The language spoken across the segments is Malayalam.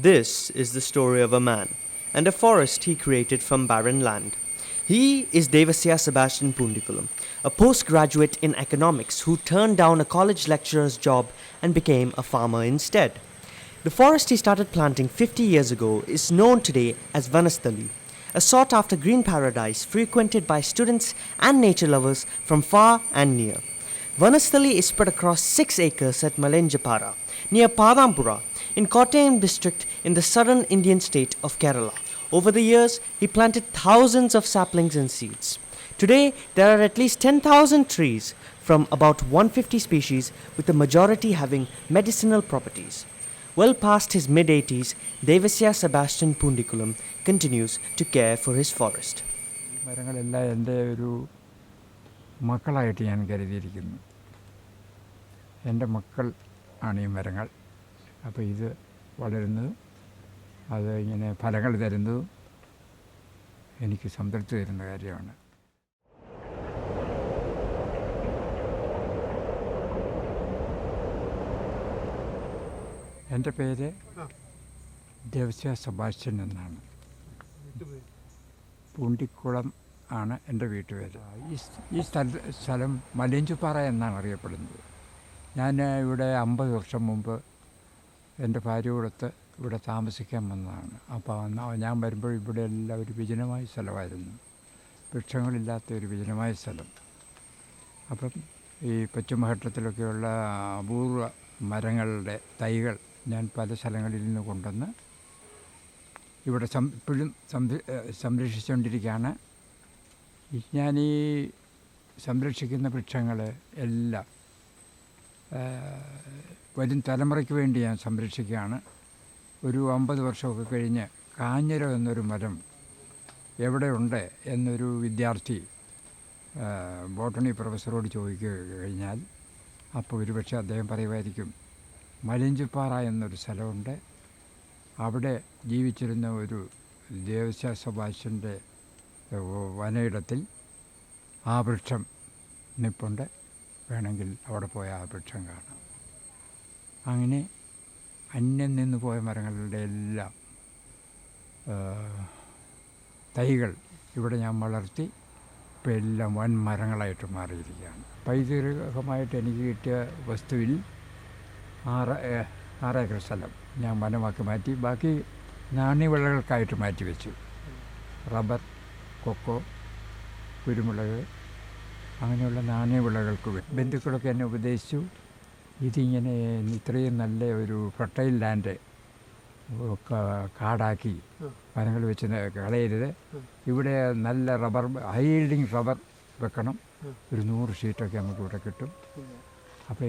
This is the story of a man and a forest he created from barren land. He is Devasya Sebastian Pundikulam, a postgraduate in economics who turned down a college lecturer's job and became a farmer instead. The forest he started planting 50 years ago is known today as Vanasthali, a sought after green paradise frequented by students and nature lovers from far and near. Vanasthali is spread across 6 acres at Malenjapara, near Padampura, in Kottayam district in the southern Indian state of Kerala. Over the years, he planted thousands of saplings and seeds. Today, there are at least 10,000 trees from about 150 species, with the majority having medicinal properties. Well past his mid-80s, Devasya Sebastian Pundikulam continues to care for his forest. മരങ്ങളെല്ലാം എൻ്റെ ഒരു മക്കളായിട്ട് ഞാൻ കരുതിയിരിക്കുന്നു. എൻ്റെ മക്കൾ ആണ് ഈ മരങ്ങൾ. അപ്പോൾ ഇത് വളരുന്നതും അത് ഇങ്ങനെ ഫലങ്ങൾ തരുന്നതും എനിക്ക് സംതൃപ്തി തരുന്ന കാര്യമാണ്. എൻ്റെ പേര് ദേവസ്യ സെബാസ്റ്റ്യൻ എന്നാണ്. പൂണ്ടിക്കുളം ആണ് എൻ്റെ വീട്ടുപേര്. ഈ സ്ഥലം മലയഞ്ചുപാറ എന്നാണ് അറിയപ്പെടുന്നത്. ഞാൻ ഇവിടെ 50 വർഷം മുമ്പ് എൻ്റെ ഭാര്യയോടൊത്ത് ഇവിടെ താമസിക്കാൻ വന്നതാണ്. അപ്പോൾ ഞാൻ വരുമ്പോൾ ഇവിടെ എല്ലാം ഒരു വിജനമായ സ്ഥലമായിരുന്നു, വൃക്ഷങ്ങളില്ലാത്ത ഒരു വിജനമായ സ്ഥലം. അപ്പം ഈ പശ്ചിമഘട്ടത്തിലൊക്കെയുള്ള അപൂർവ മരങ്ങളുടെ തൈകൾ ഞാൻ പല സ്ഥലങ്ങളിൽ നിന്ന് കൊണ്ടുവന്ന് ഇവിടെ ഇപ്പോഴും സംരക്ഷിച്ചുകൊണ്ടിരിക്കുകയാണ്. ഞാൻ ഈ സംരക്ഷിക്കുന്ന വൃക്ഷങ്ങൾ എല്ലാം വരും തലമുറയ്ക്ക് വേണ്ടി ഞാൻ സംരക്ഷിക്കുകയാണ്. ഒരു 50 വർഷമൊക്കെ കഴിഞ്ഞ് കാഞ്ഞിരം എന്നൊരു മരം എവിടെയുണ്ട് എന്നൊരു വിദ്യാർത്ഥി ബോട്ടണി പ്രൊഫസറോട് ചോദിക്കുക കഴിഞ്ഞാൽ അപ്പോൾ ഒരുപക്ഷെ അദ്ദേഹം പറയുമായിരിക്കും, മലയഞ്ചുപാറ എന്നൊരു സ്ഥലമുണ്ട്, അവിടെ ജീവിച്ചിരുന്ന ഒരു ദേവസ്യ സെബാസ്റ്റ്യൻ്റെ വനയിടത്തിൽ ആ വൃക്ഷം നിൽപ്പുണ്ട്, വേണമെങ്കിൽ അവിടെ പോയ ആ വൃക്ഷം കാണാം. അങ്ങനെ അന്യം നിന്ന് പോയ മരങ്ങളുടെ എല്ലാം തൈകൾ ഇവിടെ ഞാൻ വളർത്തി ഇപ്പോൾ എല്ലാം വൻ മരങ്ങളായിട്ട് മാറിയിരിക്കുകയാണ്. പൈതൃകമായിട്ട് എനിക്ക് കിട്ടിയ വസ്തുവിൽ 6 ഏക്കർ സ്ഥലം ഞാൻ വനമാക്കി മാറ്റി, ബാക്കി നാണ്യവിളകൾക്കായിട്ട് മാറ്റിവെച്ചു. റബ്ബർ, കൊക്കോ, കുരുമുളക്, അങ്ങനെയുള്ള നാണ്യവിളകൾക്ക് ബന്ധുക്കളൊക്കെ എന്നെ ഉപദേശിച്ചു, ഇതിങ്ങനെ ഇത്രയും നല്ല ഒരു ഫെർട്ടൈൽ ലാൻഡ് കാടാക്കി മരങ്ങൾ വെച്ച് കളയരുത്, ഇവിടെ നല്ല റബ്ബർ, ഹൈ ഈൽഡിങ് റബ്ബർ വെക്കണം, ഒരു 100 ഷീറ്റൊക്കെ നമുക്ക് ഇവിടെ കിട്ടും. അപ്പോൾ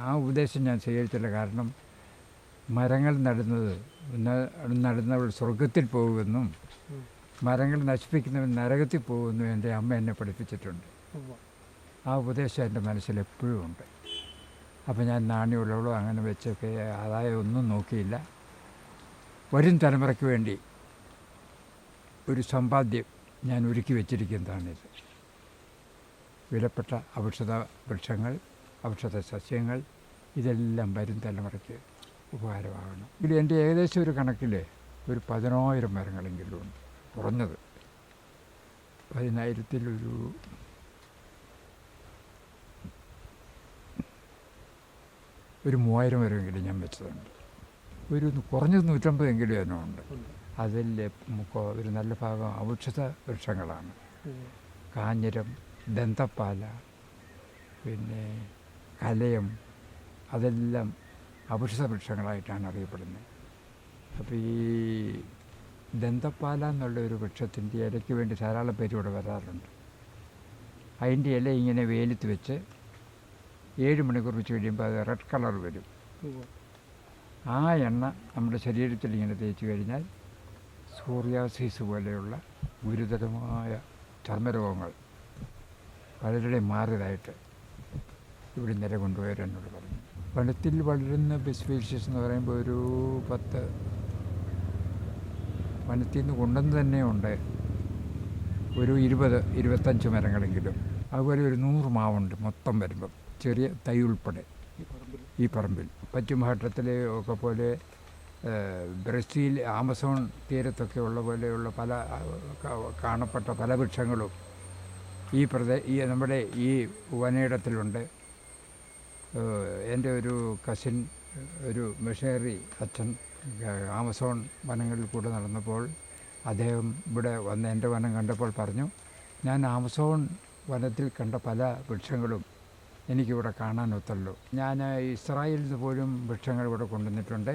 ആ ഉപദേശം ഞാൻ സ്വീകരിച്ചില്ല. കാരണം മരങ്ങൾ നടുന്നവൾ സ്വർഗത്തിൽ പോകുമെന്നും മരങ്ങൾ നശിപ്പിക്കുന്നവൻ നരകത്തിൽ പോകുമെന്നും എൻ്റെ അമ്മ എന്നെ പഠിപ്പിച്ചിട്ടുണ്ട്. ആ ഉപദേശം എൻ്റെ മനസ്സിൽ എപ്പോഴും ഉണ്ട്. അപ്പോൾ ഞാൻ നാണ്യമുള്ളവളോ അങ്ങനെ വെച്ചൊക്കെ ഒന്നും നോക്കിയില്ല. വരും തലമുറയ്ക്ക് വേണ്ടി ഒരു സമ്പാദ്യം ഞാൻ ഒരുക്കി വെച്ചിരിക്കുന്നതാണിത്. വിലപ്പെട്ട ഔഷധ വൃക്ഷങ്ങൾ, ഔഷധ സസ്യങ്ങൾ, ഇതെല്ലാം വരും തലമുറയ്ക്ക് ഉപകാരമാകണം. ഇതിൽ എൻ്റെ ഏകദേശം ഒരു കണക്കിൽ ഒരു 10,000 മരങ്ങളെങ്കിലും ഉണ്ട്, കുറഞ്ഞത് 10,000-ൽ ഒരു 3,000 വരെയെങ്കിലും ഞാൻ വെച്ചതുണ്ട്. ഒരു കുറഞ്ഞത് 150 എങ്കിലും അതിനുണ്ട്. അതിൽ ഒരു നല്ല ഭാഗം ഔഷധ വൃക്ഷങ്ങളാണ്. കാഞ്ഞിരം, ദന്തപ്പാല, പിന്നെ കലയം, അതെല്ലാം ഔഷധ വൃക്ഷങ്ങളായിട്ടാണ് അറിയപ്പെടുന്നത്. അപ്പോൾ ഈ ദന്തപ്പാല എന്നുള്ള ഒരു വൃക്ഷത്തിൻ്റെ ഇലയ്ക്ക് വേണ്ടി ധാരാളം പേര് ഇവിടെ വരാറുണ്ട്. അതിൻ്റെ ഇല ഇങ്ങനെ വെയിലത്ത് വെച്ച് 7 മണിക്കൂർ വെച്ച് കഴിയുമ്പോൾ അത് റെഡ് കളർ വരും. ആ എണ്ണ നമ്മുടെ ശരീരത്തിൽ ഇങ്ങനെ തേച്ച് കഴിഞ്ഞാൽ സോറിയാസിസ് പോലെയുള്ള ഗുരുതരമായ ചർമ്മരോഗങ്ങൾ പലരുടെയും മാറിയതായിട്ട് ഇവിടെ നില കൊണ്ടുപോയവരെന്നോട് പറഞ്ഞു. വനത്തിൽ വളരുന്ന സ്പീഷീസ് എന്ന് പറയുമ്പോൾ ഒരു 10 വനത്തിൽ നിന്ന് കൊണ്ടുവന്ന് തന്നെ ഉണ്ട്, ഒരു 20-25 മരങ്ങളെങ്കിലും. അതുപോലെ ഒരു 100 മാവുണ്ട് മൊത്തം വരുമ്പം, ചെറിയ തൈ ഉൾപ്പെടെ ഈ പറമ്പിൽ. പശ്ചിമഘട്ടത്തിലെ ഒക്കെ പോലെ ബ്രസീൽ ആമസോൺ തീരത്തൊക്കെ ഉള്ള പോലെയുള്ള പല കാണപ്പെട്ട പല വൃക്ഷങ്ങളും ഈ നമ്മുടെ ഈ വനയിടത്തിലുണ്ട്. എൻ്റെ ഒരു കസിൻ, ഒരു മിഷണറി അച്ഛൻ ആമസോൺ വനങ്ങളിൽ കൂടെ നടന്നപ്പോൾ അദ്ദേഹം ഇവിടെ വന്ന് എൻ്റെ വനം കണ്ടപ്പോൾ പറഞ്ഞു, ഞാൻ ആമസോൺ വനത്തിൽ കണ്ട പല വൃക്ഷങ്ങളും എനിക്കിവിടെ കാണാനൊത്തുള്ളൂ. ഞാൻ ഇസ്രായേലിൽ നിന്ന് പോലും വൃക്ഷങ്ങൾ ഇവിടെ കൊണ്ടുവന്നിട്ടുണ്ട്.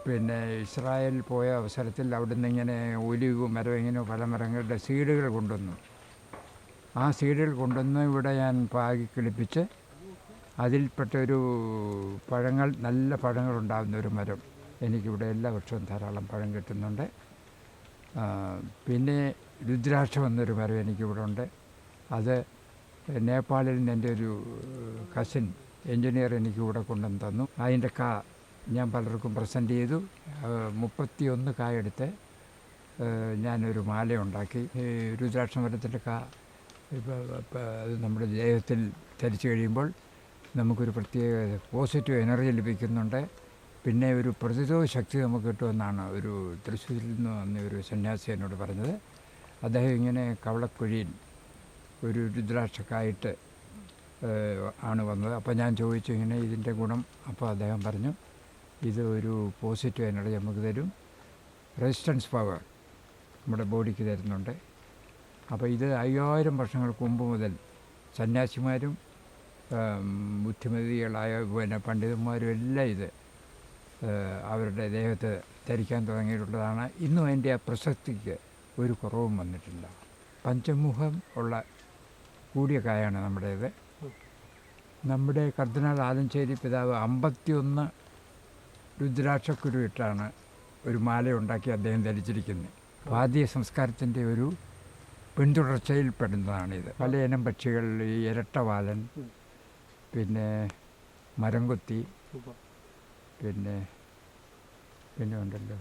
പിന്നെ ഇസ്രായേൽ പോയ അവസരത്തിൽ അവിടുന്ന് ഇങ്ങനെ ഒലിവ് മരം, ഇങ്ങനെ പല മരങ്ങളുടെ സീഡുകൾ കൊണ്ടുവന്നു. ആ സീഡുകൾ കൊണ്ടുവന്ന് ഇവിടെ ഞാൻ പാകി കിളിപ്പിച്ച് അതിൽപ്പെട്ട ഒരു പഴങ്ങൾ, നല്ല പഴങ്ങളുണ്ടാകുന്ന ഒരു മരം എനിക്കിവിടെ എല്ലാ വർഷവും ധാരാളം പഴം കിട്ടുന്നുണ്ട്. പിന്നെ രുദ്രാക്ഷം എന്നൊരു മരം എനിക്കിവിടെ ഉണ്ട്. അത് നേപ്പാളിൽ നിന്ന് എൻ്റെ ഒരു കസിൻ എൻജിനീയർ എനിക്കിവിടെ കൊണ്ടുവന്ന് തന്നു. അതിൻ്റെ ഞാൻ പലർക്കും പ്രസൻറ്റ് ചെയ്തു. 31 കായെടുത്ത് ഞാനൊരു മാല ഉണ്ടാക്കി. രുദ്രാക്ഷ മരത്തിൻ്റെ അത് നമ്മുടെ ദേഹത്തിൽ ധരിച്ചു കഴിയുമ്പോൾ നമുക്കൊരു പ്രത്യേക പോസിറ്റീവ് എനർജി ലഭിക്കുന്നുണ്ട്. പിന്നെ ഒരു പ്രതിരോധ ശക്തി നമുക്ക് കിട്ടുമെന്നാണ് ഒരു തൃശ്ശൂരിൽ നിന്ന് വന്ന ഒരു സന്യാസി എന്നോട് പറഞ്ഞത്. അദ്ദേഹം ഇങ്ങനെ കവളക്കുഴിയിൽ ഒരു രുദ്രാക്ഷക്കായിട്ട് ആണ് വന്നത്. അപ്പോൾ ഞാൻ ചോദിച്ചു ഇങ്ങനെ ഇതിൻ്റെ ഗുണം. അപ്പോൾ അദ്ദേഹം പറഞ്ഞു, ഇത് ഒരു പോസിറ്റീവ് എനർജി നമുക്ക് തരും, റെസിസ്റ്റൻസ് പവർ നമ്മുടെ ബോഡിക്ക് തരുന്നുണ്ട്. അപ്പോൾ ഇത് 5000 വർഷങ്ങൾക്ക് മുമ്പ് മുതൽ സന്യാസിമാരും ബുദ്ധിമതികളായ പിന്നെ പണ്ഡിതന്മാരും എല്ലാം ഇത് അവരുടെ ദേഹത്ത് ധരിക്കാൻ തുടങ്ങിയിട്ടുള്ളതാണ്. ഇന്നും അതിൻ്റെ ആ പ്രസക്തിക്ക് ഒരു കുറവും വന്നിട്ടില്ല. പഞ്ചമുഖം ഉള്ള കൂടിയ കായാണ് നമ്മുടേത്. നമ്മുടെ കർദിനാൾ ആലഞ്ചേരി പിതാവ് 51 രുദ്രാക്ഷക്കുരു ഇട്ടാണ് ഒരു മാല ഉണ്ടാക്കി അദ്ദേഹം ധരിച്ചിരിക്കുന്നത്. ഭാരതീയ സംസ്കാരത്തിൻ്റെ ഒരു പിന്തുടർച്ചയിൽ പെടുന്നതാണിത്. പല ഇനം പക്ഷികൾ, ഈ ഇരട്ടവാലൻ, പിന്നെ മരംകൊത്തി, പിന്നെ ഉണ്ടല്ലോ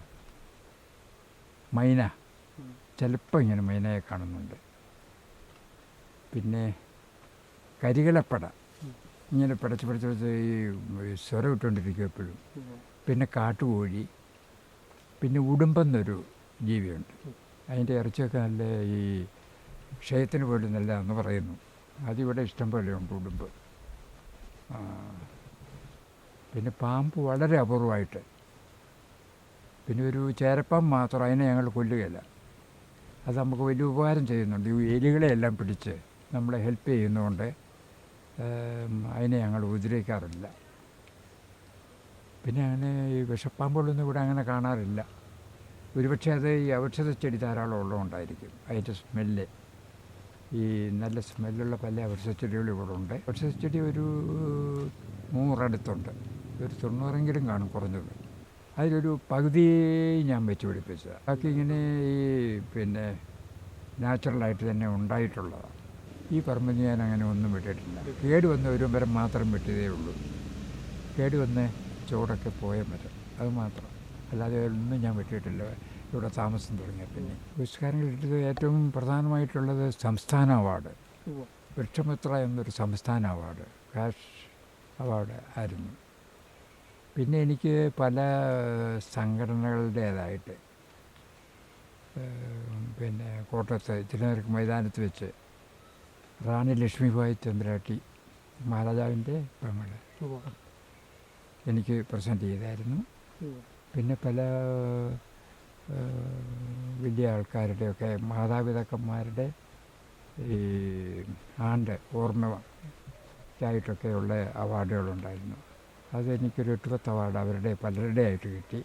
മൈന, ചിലപ്പോൾ ഇങ്ങനെ മൈനയെ കാണുന്നുണ്ട്. പിന്നെ കരികലപ്പട ഇങ്ങനെ പിടച്ച് ഈ സ്വരം ഇട്ടുകൊണ്ടിരിക്കും എപ്പോഴും. പിന്നെ കാട്ടുകോഴി, പിന്നെ ഉടുമ്പെന്നൊരു ജീവിയുണ്ട്. അതിൻ്റെ ഇറച്ചിയൊക്കെ നല്ല ഈ ക്ഷയത്തിന് പോലും നല്ല എന്ന് പറയുന്നു. അതിവിടെ ഇഷ്ടം പോലെയുണ്ട് ഉടുമ്പ്. പിന്നെ പാമ്പ് വളരെ അപൂർവമായിട്ട്. പിന്നെ ഒരു ചേരപ്പാമ്പ് മാത്രം, അതിനെ ഞങ്ങൾ കൊല്ലുകയില്ല. അത് നമുക്ക് വലിയ ഉപകാരം ചെയ്യുന്നുണ്ട്. ഈ എലികളെയെല്ലാം പിടിച്ച് നമ്മളെ ഹെൽപ്പ് ചെയ്യുന്നതുകൊണ്ട് അതിനെ ഞങ്ങൾ ഉപദ്രവിക്കാറില്ല. പിന്നെ അങ്ങനെ ഈ വിഷപ്പാമ്പുകളൊന്നും ഇവിടെ അങ്ങനെ കാണാറില്ല. ഒരുപക്ഷെ അത് ഈ ഔഷധ ചെടി ധാരാളം ഉള്ളതുകൊണ്ടായിരിക്കും. അതിൻ്റെ സ്മെല്ല്, ഈ നല്ല സ്മെല്ലുള്ള പല ഔഷധ ചെടികളും ഇവിടെ ഉണ്ട്. ഔഷധ ചെടി ഒരു 100 അടുത്തുണ്ട്. ഒരു 90 കാണും കുറഞ്ഞത്. അതിലൊരു പകുതി ഞാൻ വെച്ച് പിടിപ്പിച്ചതാണ്. ബാക്കി ഇങ്ങനെ ഈ പിന്നെ നാച്ചുറലായിട്ട് തന്നെ ഉണ്ടായിട്ടുള്ളതാണ്. ഈ പറമ്പിൽ ഞാൻ അങ്ങനെ ഒന്നും വിട്ടിട്ടില്ല. കേടുവന്ന് ഒരു മരം മാത്രം വെട്ടിയതേ ഉള്ളൂ. കേടുവന്ന് ചുവടൊക്കെ പോയ മരം, അത് മാത്രം. അല്ലാതെ ഒന്നും ഞാൻ വെട്ടിയിട്ടില്ല ഇവിടെ താമസം തുടങ്ങിയ. പിന്നെ പുരസ്കാരങ്ങൾ കിട്ടിയത് ഏറ്റവും പ്രധാനമായിട്ടുള്ളത് സംസ്ഥാന അവാർഡ്, വൃക്ഷമിത്ര എന്നൊരു സംസ്ഥാന അവാർഡ്, കാഷ് അവാർഡ് ആയിരുന്നു. പിന്നെ എനിക്ക് പല സംഘടനകളുടേതായിട്ട് പിന്നെ കോട്ടയത്ത് തിരുനക്കര മൈതാനത്ത് വെച്ച് റാണി ലക്ഷ്മിബായി തമ്പുരാട്ടി മഹാരാജാവിൻ്റെ പെങ്ങൾ എനിക്ക് പ്രസൻറ്റ് ചെയ്തായിരുന്നു. പിന്നെ പല വലിയ ആൾക്കാരുടെയൊക്കെ മാതാപിതാക്കന്മാരുടെ ഈ ആണ്ട് ഓർമ്മയ്ക്കായിട്ടൊക്കെയുള്ള അവാർഡുകളുണ്ടായിരുന്നു. അതെനിക്കൊരു 8-10 അവാർഡ് അവരുടെ പലരുടെ ആയിട്ട് കിട്ടി.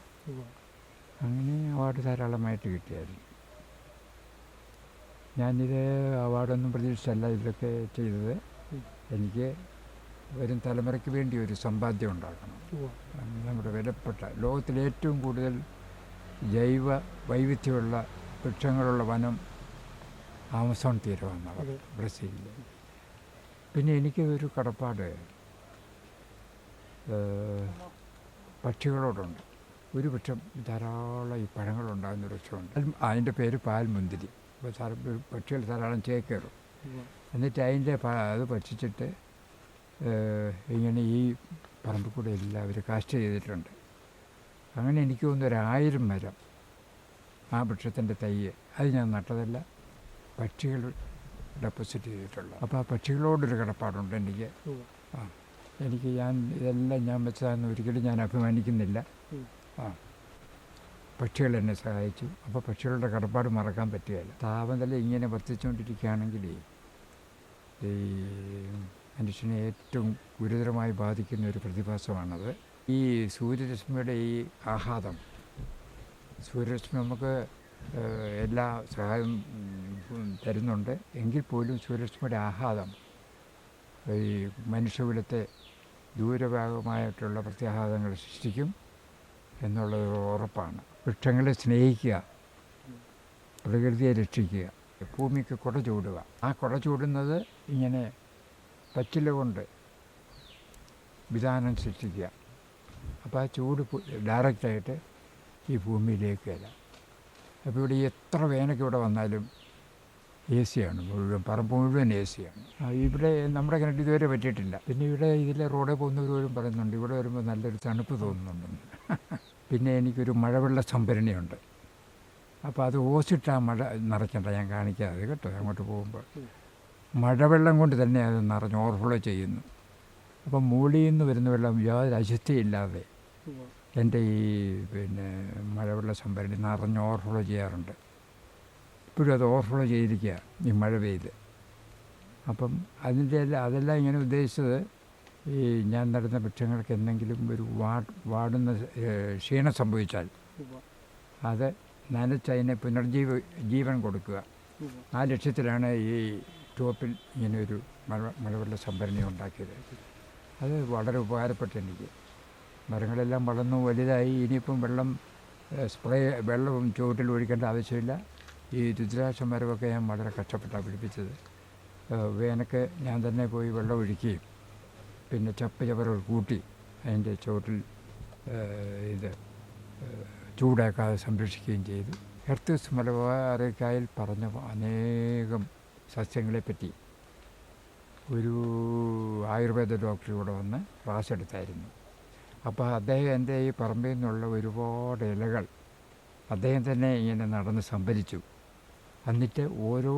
അങ്ങനെ അവാർഡ് ധാരാളമായിട്ട് കിട്ടിയായിരുന്നു. ഞാനിത് അവാർഡൊന്നും പ്രതീക്ഷിച്ചല്ല ഇതൊക്കെ ചെയ്തത്. എനിക്ക് വരും തലമുറയ്ക്ക് വേണ്ടി ഒരു സമ്പാദ്യം ഉണ്ടാക്കണം. നമ്മുടെ വിലപ്പെട്ട ലോകത്തിലെ ഏറ്റവും കൂടുതൽ ജൈവ വൈവിധ്യമുള്ള വൃക്ഷങ്ങളുള്ള വനം ആമസോൺ തീരമാണ് ബ്രസീലിൽ. പിന്നെ എനിക്ക് ഒരു കടപ്പാട് പക്ഷികളോടുണ്ട്. ഒരു വൃക്ഷം ധാരാളം ഈ പഴങ്ങളുണ്ടാകുന്ന വൃക്ഷമുണ്ട്. അതിൻ്റെ പേര് പാൽമുന്തിരി. അപ്പോൾ പക്ഷികൾ ധാരാളം ചേക്കേറും. എന്നിട്ട് അതിൻ്റെ അത് ഭക്ഷിച്ചിട്ട് ഇങ്ങനെ ഈ പറമ്പിൽ കൂടെ എല്ലാവരും കാസ്റ്റ് ചെയ്തിട്ടുണ്ട്. അങ്ങനെ എനിക്ക് തോന്നുന്നു 1000 മരം ആ വൃക്ഷത്തിൻ്റെ തൈ അത് ഞാൻ നട്ടതല്ല, പക്ഷികൾ ഡെപ്പോസിറ്റ് ചെയ്തിട്ടുള്ളൂ. അപ്പോൾ ആ പക്ഷികളോടൊരു കിടപ്പാടുണ്ട് എനിക്ക്. എനിക്ക് ഇതെല്ലാം ഞാൻ വെച്ചതാണെന്ന് ഒരിക്കലും ഞാൻ അഭിമാനിക്കുന്നില്ല. പക്ഷികൾ എന്നെ സഹായിച്ചു. അപ്പോൾ പക്ഷികളുടെ കടപ്പാട് മറക്കാൻ പറ്റുകയില്ല. താപനില ഇങ്ങനെ വർദ്ധിച്ചുകൊണ്ടിരിക്കുകയാണെങ്കിൽ ഈ മനുഷ്യനെ ഏറ്റവും ഗുരുതരമായി ബാധിക്കുന്ന ഒരു പ്രതിഭാസമാണത്. ഈ സൂര്യരശ്മിയുടെ ഈ ആഘാതം, സൂര്യരശ്മി നമുക്ക് എല്ലാ സഹായം തരുന്നുണ്ട്, എങ്കിൽ പോലും സൂര്യരശ്മിയുടെ ആഘാതം ഈ മനുഷ്യകുലത്തെ ദൂരഭാഗമായിട്ടുള്ള പ്രത്യാഘാതങ്ങൾ സൃഷ്ടിക്കും എന്നുള്ളത് ഉറപ്പാണ്. വൃക്ഷങ്ങളെ സ്നേഹിക്കുക, പ്രകൃതിയെ രക്ഷിക്കുക, ഭൂമിക്ക് കുട ചൂടുക. ആ കുട ചൂടുന്നത് ഇങ്ങനെ പച്ചില കൊണ്ട് വിധാനം സൃഷ്ടിക്കുക. അപ്പോൾ ആ ചൂട് ഡയറക്റ്റായിട്ട് ഈ ഭൂമിയിലേക്ക് വരാം. അപ്പോൾ ഇവിടെ എത്ര വേനൊക്കെ ഇവിടെ വന്നാലും AC ആണ്, മുഴുവൻ പറമ്പ് മുഴുവൻ AC ആണ്. ഇവിടെ നമ്മുടെ കിണറ്റ് ഇതുവരെ പറ്റിയിട്ടില്ല. പിന്നെ ഇവിടെ ഇതിലെ റോഡിൽ പോകുന്നവരും പറയുന്നുണ്ട് ഇവിടെ വരുമ്പോൾ നല്ലൊരു തണുപ്പ് തോന്നുന്നുണ്ടെന്ന്. പിന്നെ എനിക്കൊരു മഴവെള്ള സംഭരണിയുണ്ട്. അപ്പോൾ അത് ഓസിട്ടാ മഴ നിറയ്ക്കണ്ട, ഞാൻ കാണിക്കാതെ കേട്ടോ. അങ്ങോട്ട് പോകുമ്പോൾ മഴവെള്ളം കൊണ്ട് തന്നെ അത് നിറഞ്ഞ് ഓവർഫ്ലോ ചെയ്യുന്നു. അപ്പം മൂളിയിൽ നിന്ന് വരുന്ന വെള്ളം യാതൊരു അശുദ്ധിയില്ലാതെ എൻ്റെ ഈ മഴവെള്ള സംഭരണി നിറഞ്ഞ് ഓവർഫ്ലോ ചെയ്യാറുണ്ട്. ഇപ്പോഴും അത് ഓവർഫ്ലോ ചെയ്തിരിക്കുക ഈ മഴ പെയ്ത്. അപ്പം അതെല്ലാം ഇങ്ങനെ ഉദ്ദേശിച്ചത് ഈ ഞാൻ നടുന്ന വൃക്ഷങ്ങൾക്ക് എന്തെങ്കിലും ഒരു വാടുന്ന ക്ഷീണം സംഭവിച്ചാൽ അത് നനച്ചതിനെ ജീവൻ കൊടുക്കുക. ആ ലക്ഷ്യത്തിലാണ് ഈ ടോപ്പിൽ ഇങ്ങനെയൊരു മഴവെള്ള സംഭരണി ഉണ്ടാക്കിയത്. അത് വളരെ ഉപകാരപ്പെട്ടു എനിക്ക്. മരങ്ങളെല്ലാം വളർന്നു വലുതായി. ഇനിയിപ്പം വെള്ളം ചുവട്ടിൽ ഒഴിക്കേണ്ട ആവശ്യമില്ല. ഈ രുദ്രാക്ഷ മരമൊക്കെ ഞാൻ വളരെ കഷ്ടപ്പെട്ടാണ് പിടിപ്പിച്ചത്. വേനൊക്കെ ഞാൻ തന്നെ പോയി വെള്ളം ഒഴിക്കുകയും പിന്നെ ചപ്പുചവറുകൾ കൂട്ടി അതിൻ്റെ ചുവട്ടിൽ ചൂടാക്കാതെ സംരക്ഷിക്കുകയും ചെയ്തു. എർത്ത് മലബാറിക്കായിൽ പറഞ്ഞ അനേകം സസ്യങ്ങളെപ്പറ്റി ഒരു ആയുർവേദ ഡോക്ടർ ഇവിടെ വന്ന് ക്ലാസ് എടുത്തായിരുന്നു. അപ്പോൾ അദ്ദേഹം എൻ്റെ ഈ പറമ്പിൽ നിന്നുള്ള ഒരുപാട് ഇലകൾ അദ്ദേഹം തന്നെ ഇങ്ങനെ നടന്ന് സംഭരിച്ചു. എന്നിട്ട് ഓരോ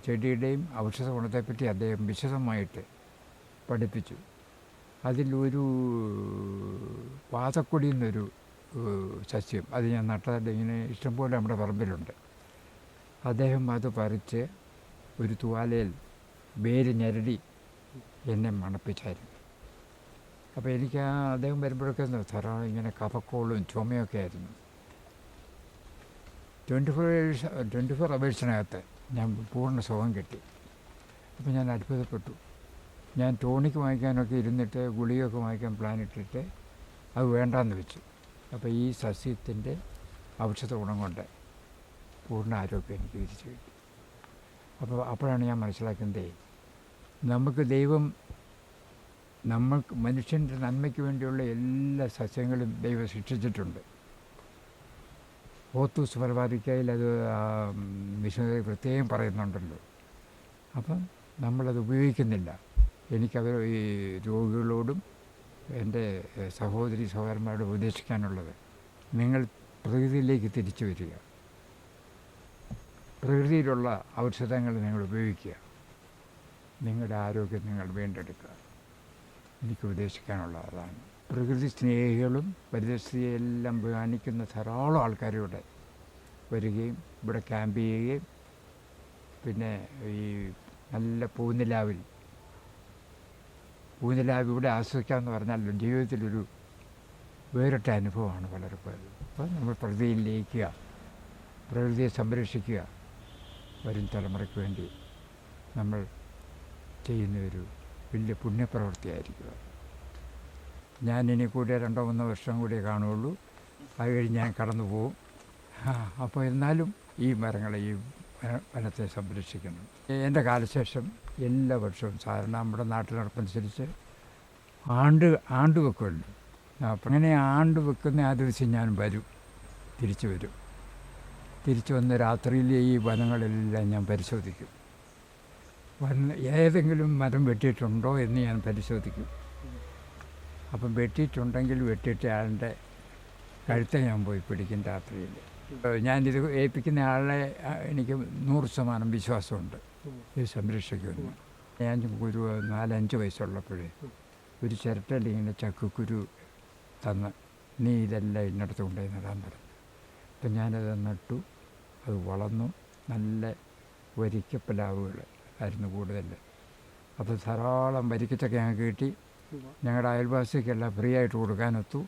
ചെടിയുടെയും ഔഷധ ഗുണത്തെപ്പറ്റി അദ്ദേഹം വിശദമായിട്ട് പഠിപ്പിച്ചു. അതിലൊരു വാതക്കൊടി എന്നൊരു സസ്യം, അത് ഞാൻ നട്ടതല്ല, ഇങ്ങനെ ഇഷ്ടംപോലെ നമ്മുടെ പറമ്പിലുണ്ട്. അദ്ദേഹം അത് പറിച്ച് ഒരു തുവാലയിൽ വേര് ഞെരടി എന്നെ മണപ്പിച്ചായിരുന്നു. അപ്പോൾ എനിക്ക് അദ്ദേഹം വരുമ്പോഴൊക്കെ ധാരാളം ഇങ്ങനെ കഫക്കോളും ചുമയൊക്കെ ആയിരുന്നു. 24 അവേഴ്സിനകത്ത് ഞാൻ പൂർണ്ണ സുഖം കിട്ടി. അപ്പോൾ ഞാൻ അത്ഭുതപ്പെട്ടു. ഞാൻ ടോണിക്ക് വാങ്ങിക്കാനൊക്കെ ഇരുന്നിട്ട് ഗുളികയൊക്കെ വാങ്ങിക്കാൻ പ്ലാൻ ഇട്ടിട്ട് അത് വേണ്ടാന്ന് വെച്ചു. അപ്പോൾ ഈ സസ്യത്തിൻ്റെ ഔഷധ ഗുണം കൊണ്ട് പൂർണ്ണ ആരോഗ്യം എനിക്ക് തിരിച്ചു കിട്ടി. അപ്പോഴാണ് ഞാൻ മനസ്സിലാക്കുന്നത് നമുക്ക് മനുഷ്യൻ്റെ നന്മയ്ക്ക് വേണ്ടിയുള്ള എല്ലാ സസ്യങ്ങളും ദൈവം സൃഷ്ടിച്ചിട്ടുണ്ട്. ഹോത്തൂസ് മലബാറിക്കയിൽ അത് മിഷനറി പ്രത്യേകം പറയുന്നുണ്ടല്ലോ. അപ്പം നമ്മളത് ഉപയോഗിക്കുന്നില്ല. എനിക്കത് ഈ രോഗികളോടും എൻ്റെ സഹോദരി സഹോദരന്മാരോട് ഉപദേശിക്കാനുള്ളത്, നിങ്ങൾ പ്രകൃതിയിലേക്ക് തിരിച്ചു വരിക, പ്രകൃതിയിലുള്ള ഔഷധങ്ങൾ നിങ്ങൾ ഉപയോഗിക്കുക, നിങ്ങളുടെ ആരോഗ്യം നിങ്ങൾ വീണ്ടെടുക്കുക. എനിക്ക് ഉപദേശിക്കാനുള്ള അതാണ്. പ്രകൃതി സ്നേഹികളും പരിസ്ഥിതിയെല്ലാം ബഹുമാനിക്കുന്ന ധാരാളം ആൾക്കാരിവിടെ വരികയും ഇവിടെ ക്യാമ്പ് ചെയ്യുകയും പിന്നെ ഈ നല്ല പൂനിലാവ് ഇവിടെ ആസ്വദിക്കാമെന്ന് പറഞ്ഞാൽ ജീവിതത്തിലൊരു വേറിട്ട അനുഭവമാണ് പലർക്കും. അപ്പോൾ നമ്മൾ പ്രകൃതിയിൽ ലയിക്കുക, പ്രകൃതിയെ സംരക്ഷിക്കുക, വരും തലമുറയ്ക്ക് വേണ്ടി നമ്മൾ ചെയ്യുന്ന ഒരു വലിയ പുണ്യപ്രവൃത്തിയായിരിക്കുക. ഞാനിനി കൂടെ 2-3 വർഷം കൂടിയേ കാണുകയുള്ളൂ. അത് കഴിഞ്ഞ് ഞാൻ കടന്നു പോകും. അപ്പോൾ എന്നാലും ഈ മരങ്ങളെ, ഈ വനത്തെ സംരക്ഷിക്കണം. എൻ്റെ കാലശേഷം എല്ലാ വർഷവും സാധാരണ നമ്മുടെ നാട്ടിനടപ്പനുസരിച്ച് ആണ്ട് വെക്കുമല്ലോ. അപ്പം അങ്ങനെ ആണ്ട് വെക്കുന്ന ആ ദിവസം ഞാൻ തിരിച്ചു വരും. തിരിച്ചു വന്ന് രാത്രിയിൽ ഈ വനങ്ങളെല്ലാം ഞാൻ പരിശോധിക്കും. ഏതെങ്കിലും മരം വെട്ടിയിട്ടുണ്ടോ എന്ന് ഞാൻ പരിശോധിക്കും. അപ്പം വെട്ടിയിട്ടുണ്ടെങ്കിൽ വെട്ടിയിട്ട് ആളുടെ കഴുത്തെ ഞാൻ പോയി പിടിക്കും രാത്രിയിൽ. ഞാനിത് ഏൽപ്പിക്കുന്ന ആളെ എനിക്ക് 100% വിശ്വാസമുണ്ട് ഇത് സംരക്ഷിക്കുമെന്ന്. ഞാൻ ഒരു 4-5 വയസ്സുള്ളപ്പോഴേ ഒരു ചിരട്ടയിൽ ഇങ്ങനെ ചക്കക്കുരു തന്ന്, നീ ഇതെല്ലാം ഇന്നടത്ത് കൊണ്ടുപോയി നടാൻ പറഞ്ഞു. അപ്പം ഞാനത് നട്ടു, അത് വളർന്നു. നല്ല വരിക്കപ്പലാവുകൾ ആയിരുന്നു കൂടുതൽ. അപ്പോൾ ധാരാളം വരിക്കച്ചക്ക ഞങ്ങൾക്ക് കിട്ടി. ഞങ്ങളുടെ അയൽവാസിക്കെല്ലാം ഫ്രീ ആയിട്ട് കൊടുക്കാനൊത്തു.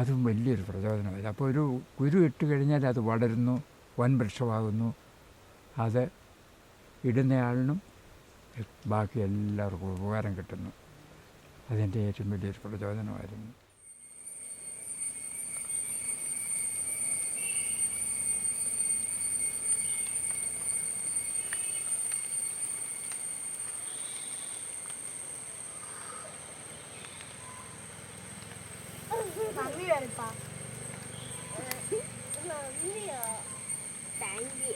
അതും വലിയൊരു പ്രചോദനമായി. അപ്പോൾ ഒരു കുരു ഇട്ട് കഴിഞ്ഞാൽ അത് വളരുന്നു, വൻ വൃക്ഷമാകുന്നു. അത് ഇടുന്നയാളിനും ബാക്കി എല്ലാവർക്കും ഉപകാരം കിട്ടുന്നു. അതിൻ്റെ ഏറ്റവും വലിയൊരു പ്രചോദനമായിരുന്നു. Thank you.